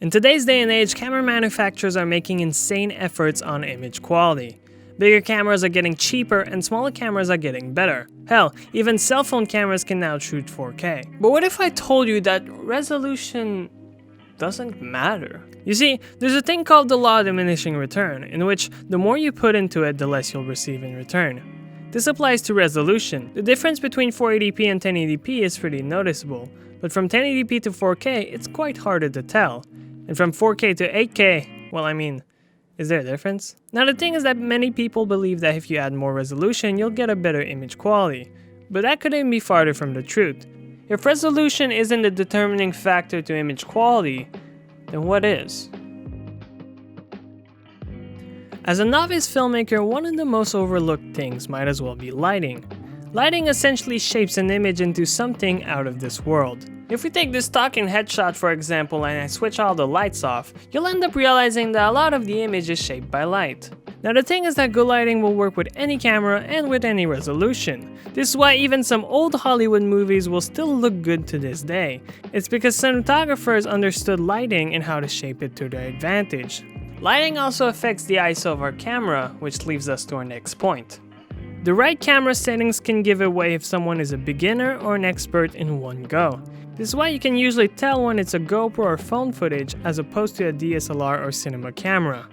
In today's day and age, camera manufacturers are making insane efforts on image quality. Bigger cameras are getting cheaper and smaller cameras are getting better. Hell, even cell phone cameras can now shoot 4K. But what if I told you that resolution doesn't matter? You see, there's a thing called the law of diminishing return, in which the more you put into it, the less you'll receive in return. This applies to resolution. The difference between 480p and 1080p is pretty noticeable, but from 1080p to 4K, it's quite harder to tell. And from 4K to 8K, well, I mean, is there a difference? Now the thing is that many people believe that if you add more resolution, you'll get a better image quality. But that couldn't be farther from the truth. If resolution isn't the determining factor to image quality, then what is? As a novice filmmaker, one of the most overlooked things might as well be lighting. Lighting essentially shapes an image into something out of this world. If we take this stock in headshot for example and I switch all the lights off, you'll end up realizing that a lot of the image is shaped by light. Now the thing is that good lighting will work with any camera and with any resolution. This is why even some old Hollywood movies will still look good to this day. It's because cinematographers understood lighting and how to shape it to their advantage. Lighting also affects the ISO of our camera, which leads us to our next point. The right camera settings can give away if someone is a beginner or an expert in one go. This is why you can usually tell when it's a GoPro or phone footage as opposed to a DSLR or cinema camera.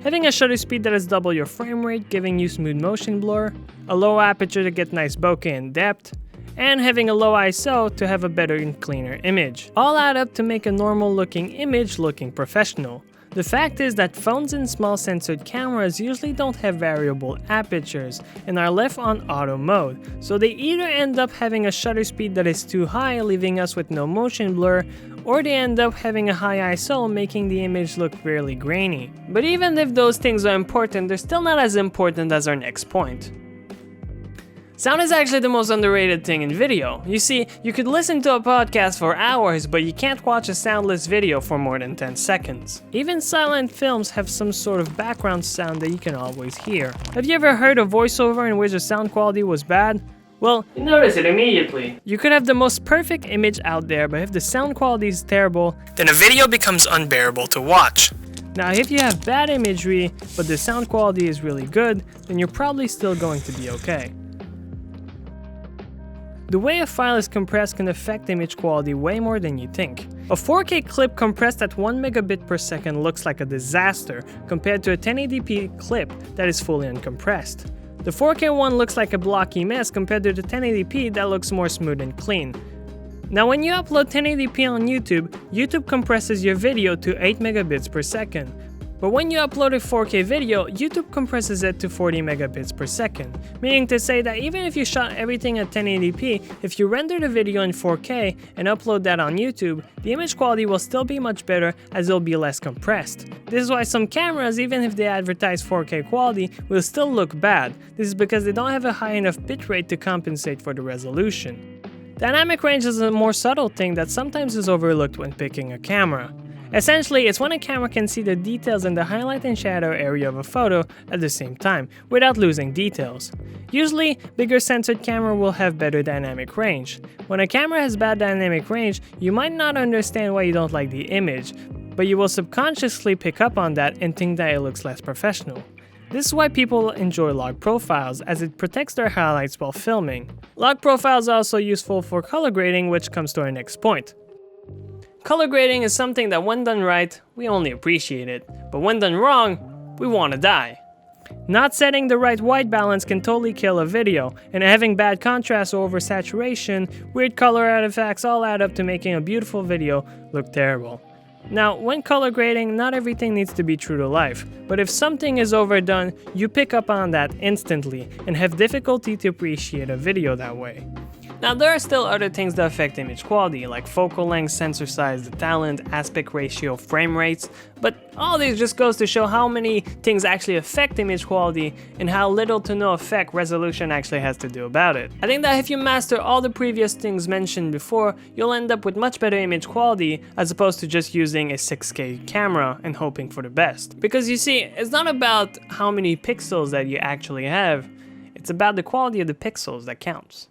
Having a shutter speed that is double your frame rate, giving you smooth motion blur, a low aperture to get nice bokeh and depth, and having a low ISO to have a better and cleaner image. All add up to make a normal looking image looking professional. The fact is that phones and small sensored cameras usually don't have variable apertures and are left on auto mode, so they either end up having a shutter speed that is too high, leaving us with no motion blur, or they end up having a high ISO, making the image look really grainy. But even if those things are important, they're still not as important as our next point. Sound is actually the most underrated thing in video. You see, you could listen to a podcast for hours, but you can't watch a soundless video for more than 10 seconds. Even silent films have some sort of background sound that you can always hear. Have you ever heard a voiceover in which the sound quality was bad? Well, you notice it immediately. You could have the most perfect image out there, but if the sound quality is terrible, then a video becomes unbearable to watch. Now, if you have bad imagery, but the sound quality is really good, then you're probably still going to be okay. The way a file is compressed can affect image quality way more than you think. A 4K clip compressed at 1 megabit per second looks like a disaster compared to a 1080p clip that is fully uncompressed. The 4K one looks like a blocky mess compared to the 1080p that looks more smooth and clean. Now when you upload 1080p on YouTube, YouTube compresses your video to 8 megabits per second. But when you upload a 4K video, YouTube compresses it to 40 megabits per second, meaning to say that even if you shot everything at 1080p, if you render the video in 4K and upload that on YouTube, the image quality will still be much better as it'll be less compressed. This is why some cameras, even if they advertise 4K quality, will still look bad. This is because they don't have a high enough bitrate to compensate for the resolution. Dynamic range is a more subtle thing that sometimes is overlooked when picking a camera. Essentially, it's when a camera can see the details in the highlight and shadow area of a photo at the same time, without losing details. Usually, bigger sensored camera will have better dynamic range. When a camera has bad dynamic range, you might not understand why you don't like the image, but you will subconsciously pick up on that and think that it looks less professional. This is why people enjoy log profiles, as it protects their highlights while filming. Log profiles are also useful for color grading, which comes to our next point. Color grading is something that when done right, we only appreciate it, but when done wrong, we want to die. Not setting the right white balance can totally kill a video, and having bad contrast or oversaturation, weird color artifacts all add up to making a beautiful video look terrible. Now, when color grading, not everything needs to be true to life, but if something is overdone, you pick up on that instantly and have difficulty to appreciate a video that way. Now there are still other things that affect image quality, like focal length, sensor size, the talent, aspect ratio, frame rates, but all these just goes to show how many things actually affect image quality and how little to no effect resolution actually has to do about it. I think that if you master all the previous things mentioned before, you'll end up with much better image quality as opposed to just using a 6K camera and hoping for the best. Because you see, it's not about how many pixels that you actually have, it's about the quality of the pixels that counts.